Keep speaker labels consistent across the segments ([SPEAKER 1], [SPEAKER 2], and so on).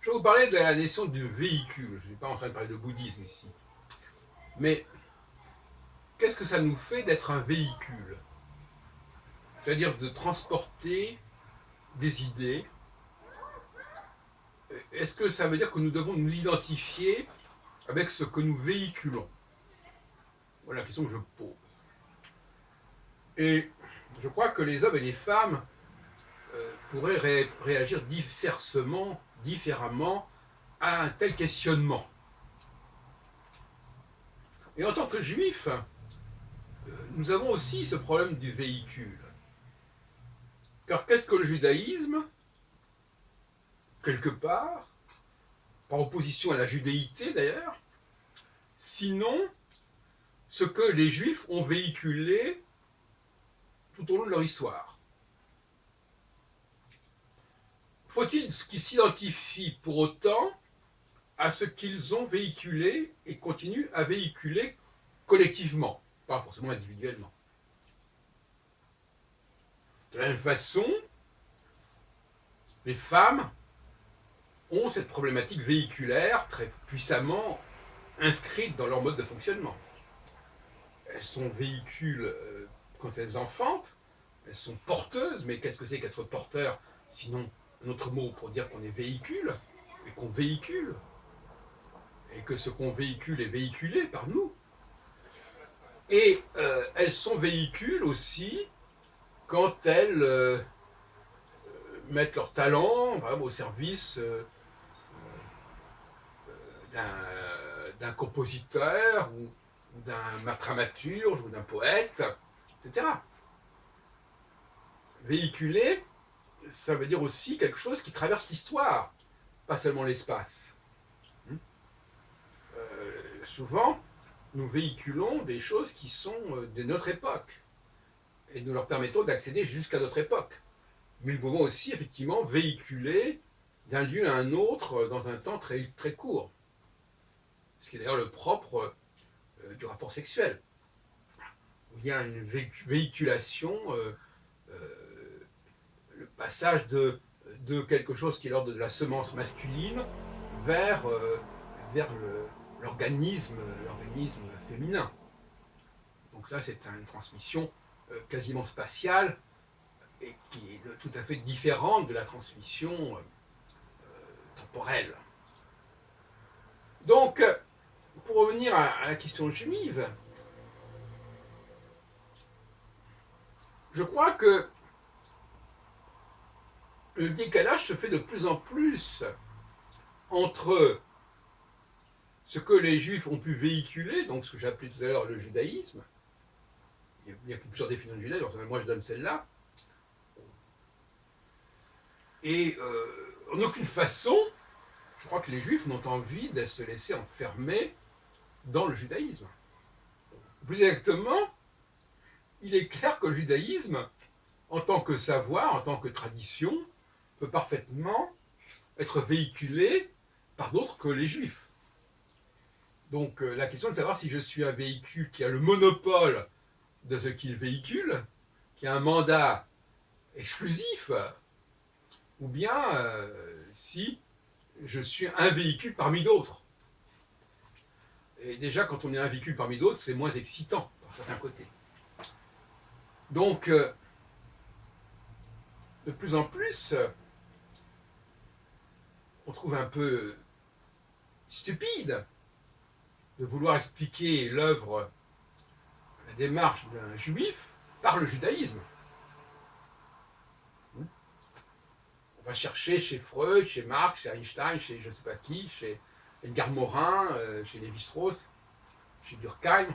[SPEAKER 1] Je vais vous parler de la notion du véhicule. Je ne suis pas en train de parler de bouddhisme ici. Mais qu'est-ce que ça nous fait d'être un véhicule? C'est-à-dire de transporter des idées. Est-ce que ça veut dire que nous devons nous identifier avec ce que nous véhiculons? Voilà la question que je pose. Et je crois que les hommes et les femmes pourraient réagir différemment à un tel questionnement. Et en tant que juifs, nous avons aussi ce problème du véhicule. Car qu'est-ce que le judaïsme? Quelque part, par opposition à la judéité d'ailleurs, sinon ce que les juifs ont véhiculé tout au long de leur histoire. Faut-il qu'ils s'identifient pour autant à ce qu'ils ont véhiculé et continuent à véhiculer collectivement, pas forcément individuellement? De la même façon, les femmes ont cette problématique véhiculaire très puissamment inscrite dans leur mode de fonctionnement. Elles sont véhicules quand elles enfantent, elles sont porteuses, mais qu'est-ce que c'est qu'être porteur, sinon un autre mot pour dire qu'on est véhicule, et qu'on véhicule, et que ce qu'on véhicule est véhiculé par nous. Et elles sont véhicules aussi quand elles mettent leur talent au service d'un compositeur ou d'un dramaturge ou d'un poète, etc. Véhiculer, ça veut dire aussi quelque chose qui traverse l'histoire, pas seulement l'espace. Souvent, nous véhiculons des choses qui sont de notre époque et nous leur permettons d'accéder jusqu'à notre époque. Mais nous pouvons aussi effectivement véhiculer d'un lieu à un autre dans un temps très, très court. Ce qui est d'ailleurs le propre du rapport sexuel. Où il y a une véhiculation, le passage de quelque chose qui est l'ordre de la semence masculine vers l'organisme féminin. Donc ça, c'est une transmission quasiment spatiale et qui est tout à fait différente de la transmission temporelle. Donc, pour revenir à la question juive, je crois que le décalage se fait de plus en plus entre ce que les juifs ont pu véhiculer, donc ce que j'ai appelé tout à l'heure le judaïsme. Il y a plusieurs définitions de judaïsme, moi je donne celle-là. Et en aucune façon, je crois que les juifs n'ont envie de se laisser enfermer dans le judaïsme. Plus exactement, il est clair que le judaïsme, en tant que savoir, en tant que tradition, peut parfaitement être véhiculé par d'autres que les juifs. Donc la question de savoir si je suis un véhicule qui a le monopole de ce qu'il véhicule, qui a un mandat exclusif, ou bien si je suis un véhicule parmi d'autres. Et déjà, quand on est un véhicule parmi d'autres, c'est moins excitant, par certains côtés. Donc, de plus en plus, on trouve un peu stupide de vouloir expliquer l'œuvre, la démarche d'un juif par le judaïsme. On va chercher chez Freud, chez Marx, chez Einstein, chez je ne sais pas qui, chez Edgar Morin, chez Lévi-Strauss, chez Durkheim,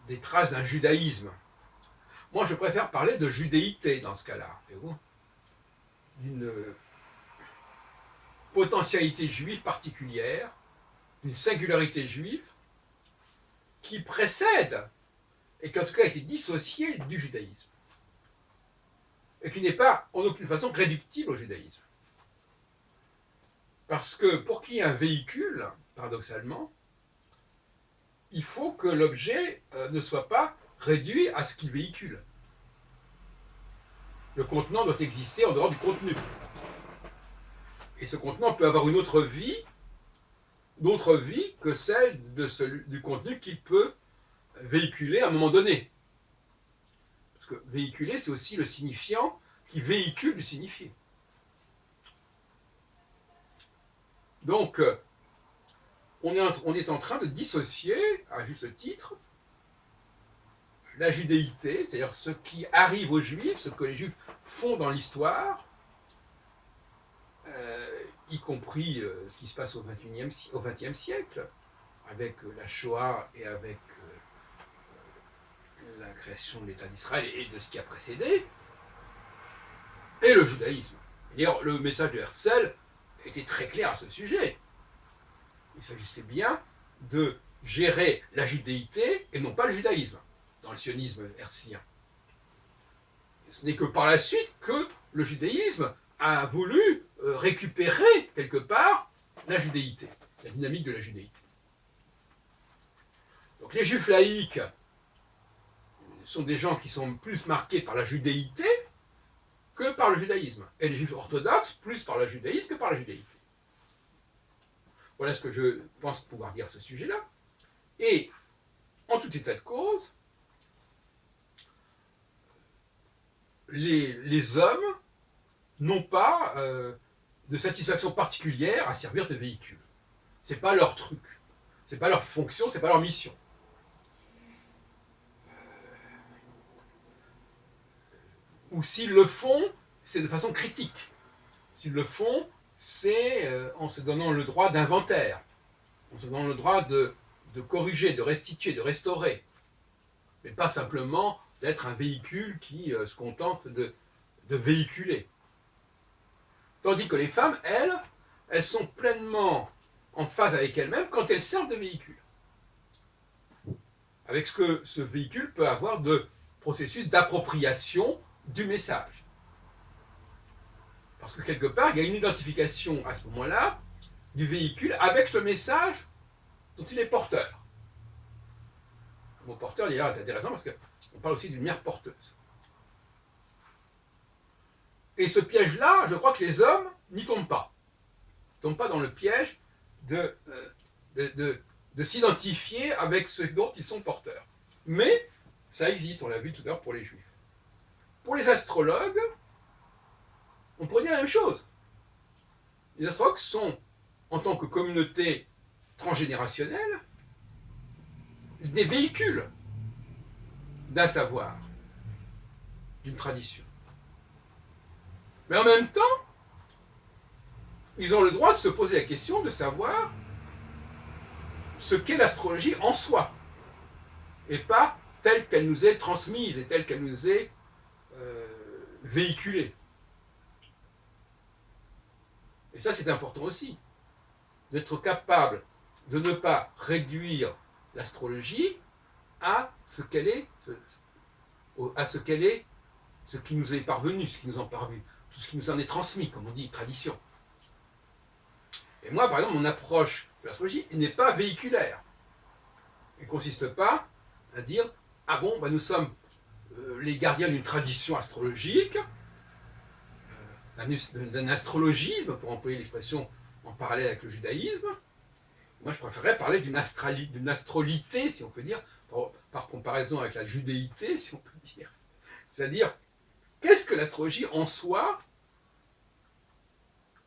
[SPEAKER 1] des traces d'un judaïsme. Moi, je préfère parler de judéité dans ce cas-là, d'une potentialité juive particulière, d'une singularité juive qui précède et qui en tout cas a été dissociée du judaïsme et qui n'est pas en aucune façon réductible au judaïsme. Parce que pour qu'il y ait un véhicule, paradoxalement, il faut que l'objet ne soit pas réduit à ce qu'il véhicule. Le contenant doit exister en dehors du contenu. Et ce contenant peut avoir une autre vie, d'autre vie que celle du contenu qu'il peut véhiculer à un moment donné. Parce que véhiculer, c'est aussi le signifiant qui véhicule du signifié. Donc, on est en train de dissocier, à juste titre, la judéité, c'est-à-dire ce qui arrive aux Juifs, ce que les Juifs font dans l'histoire, y compris ce qui se passe au XXe siècle, avec la Shoah et avec la création de l'État d'Israël et de ce qui a précédé, et le judaïsme. D'ailleurs, le message de Herzl était très clair à ce sujet. Il s'agissait bien de gérer la judéité et non pas le judaïsme, dans le sionisme herzlien. Ce n'est que par la suite que le judaïsme a voulu récupérer quelque part la judéité, la dynamique de la judéité. Donc les juifs laïcs sont des gens qui sont plus marqués par la judéité que par le judaïsme. Et les juifs orthodoxes plus par le judaïsme que par la judéité. Voilà ce que je pense pouvoir dire à ce sujet-là. Et, en tout état de cause, les hommes n'ont pas de satisfaction particulière à servir de véhicule. C'est pas leur truc, c'est pas leur fonction, c'est pas leur mission. Ou s'ils le font, c'est de façon critique. S'ils le font, c'est en se donnant le droit d'inventaire, en se donnant le droit de corriger, de restituer, de restaurer, mais pas simplement d'être un véhicule qui se contente de véhiculer. Tandis que les femmes, elles sont pleinement en phase avec elles-mêmes quand elles servent de véhicule. Avec ce que ce véhicule peut avoir de processus d'appropriation du message. Parce que quelque part, il y a une identification à ce moment-là du véhicule avec le message dont il est porteur. Le mot porteur, d'ailleurs, est intéressant parce qu'on parle aussi d'une mère porteuse. Et ce piège-là, je crois que les hommes n'y tombent pas. Ils ne tombent pas dans le piège de s'identifier avec ce dont ils sont porteurs. Mais ça existe, on l'a vu tout à l'heure pour les juifs. Pour les astrologues, on pourrait dire la même chose. Les astrologues sont, en tant que communauté transgénérationnelle, des véhicules d'un savoir, d'une tradition. Mais en même temps, ils ont le droit de se poser la question de savoir ce qu'est l'astrologie en soi, et pas telle qu'elle nous est transmise et telle qu'elle nous est véhiculée. Et ça, c'est important aussi, d'être capable de ne pas réduire l'astrologie à ce qu'elle est, ce qui nous est parvenu, ce qui nous en parvenu, tout ce qui nous en est transmis, comme on dit, tradition. Et moi, par exemple, mon approche de l'astrologie n'est pas véhiculaire. Elle ne consiste pas à dire « Ah bon, nous sommes les gardiens d'une tradition astrologique, d'un astrologisme, pour employer l'expression en parallèle avec le judaïsme. » Moi, je préférerais parler d'une astrolité, si on peut dire, par comparaison avec la judéité, si on peut dire. C'est-à-dire, qu'est-ce que l'astrologie en soi,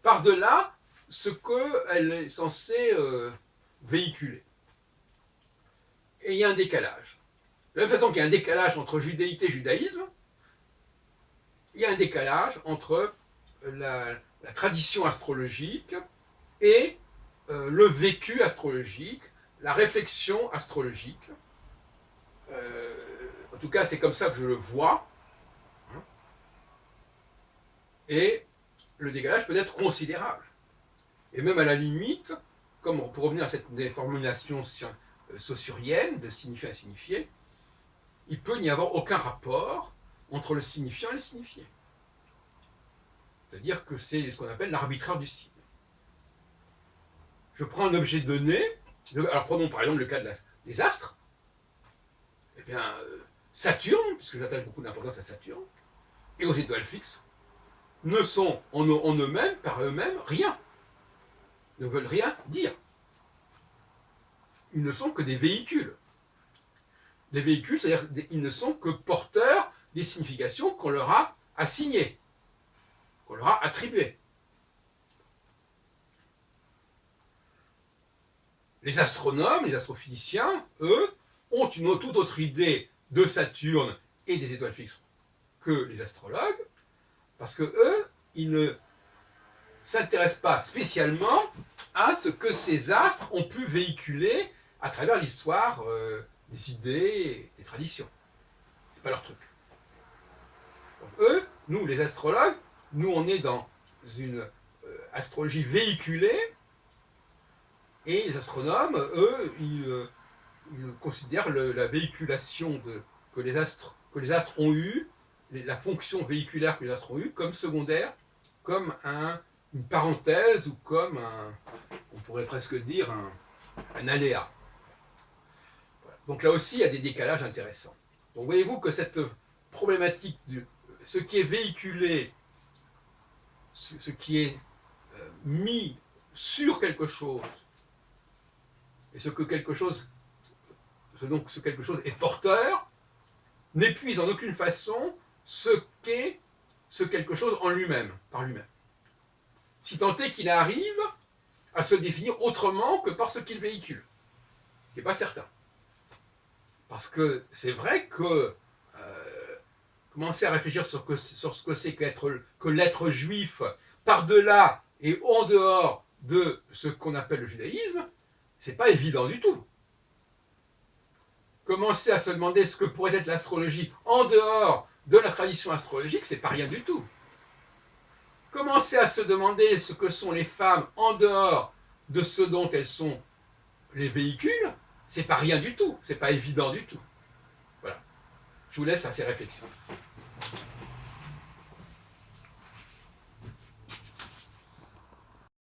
[SPEAKER 1] par-delà ce qu'elle est censée véhiculer. Et il y a un décalage. De la même façon qu'il y a un décalage entre judéité et judaïsme, il y a un décalage entre la tradition astrologique et le vécu astrologique, la réflexion astrologique. En tout cas, c'est comme ça que je le vois. Et le décalage peut être considérable. Et même à la limite, comme pour revenir à cette formulation saussurienne, de signifié à signifié, il peut n'y avoir aucun rapport entre le signifiant et le signifié. C'est-à-dire que c'est ce qu'on appelle l'arbitraire du signe. Je prends un objet donné, alors prenons par exemple le cas des astres, eh bien, Saturne, puisque j'attache beaucoup d'importance à Saturne, et aux étoiles fixes, ne sont en eux-mêmes, par eux-mêmes, rien, ne veulent rien dire. Ils ne sont que des véhicules. Des véhicules, c'est-à-dire qu'ils ne sont que porteurs des significations qu'on leur a assignées, qu'on leur a attribuées. Les astronomes, les astrophysiciens, eux, ont une toute autre idée de Saturne et des étoiles fixes que les astrologues, parce que eux, ils ne s'intéressent pas spécialement à ce que ces astres ont pu véhiculer à travers l'histoire des idées, des traditions. C'est pas leur truc. Donc, eux, nous, les astrologues, nous, on est dans une astrologie véhiculée, et les astronomes, eux, ils considèrent la véhiculation que les astres ont eue, la fonction véhiculaire que les astres ont eue, comme secondaire, comme une parenthèse ou comme on pourrait presque dire un aléa. Voilà. Donc là aussi, il y a des décalages intéressants. Donc voyez-vous que cette problématique ce qui est véhiculé, ce qui est mis sur quelque chose, et ce quelque chose est porteur, n'épuise en aucune façon ce qu'est ce quelque chose en lui-même, par lui-même. Si tant est qu'il arrive à se définir autrement que par ce qu'il véhicule, ce qui n'est pas certain. Parce que c'est vrai que commencer à réfléchir sur ce que c'est que l'être juif, par-delà et en dehors de ce qu'on appelle le judaïsme, c'est pas évident du tout. Commencer à se demander ce que pourrait être l'astrologie en dehors de la tradition astrologique, c'est pas rien du tout. Commencer à se demander ce que sont les femmes en dehors de ce dont elles sont les véhicules, c'est pas rien du tout, c'est pas évident du tout. Voilà. Je vous laisse à ces réflexions.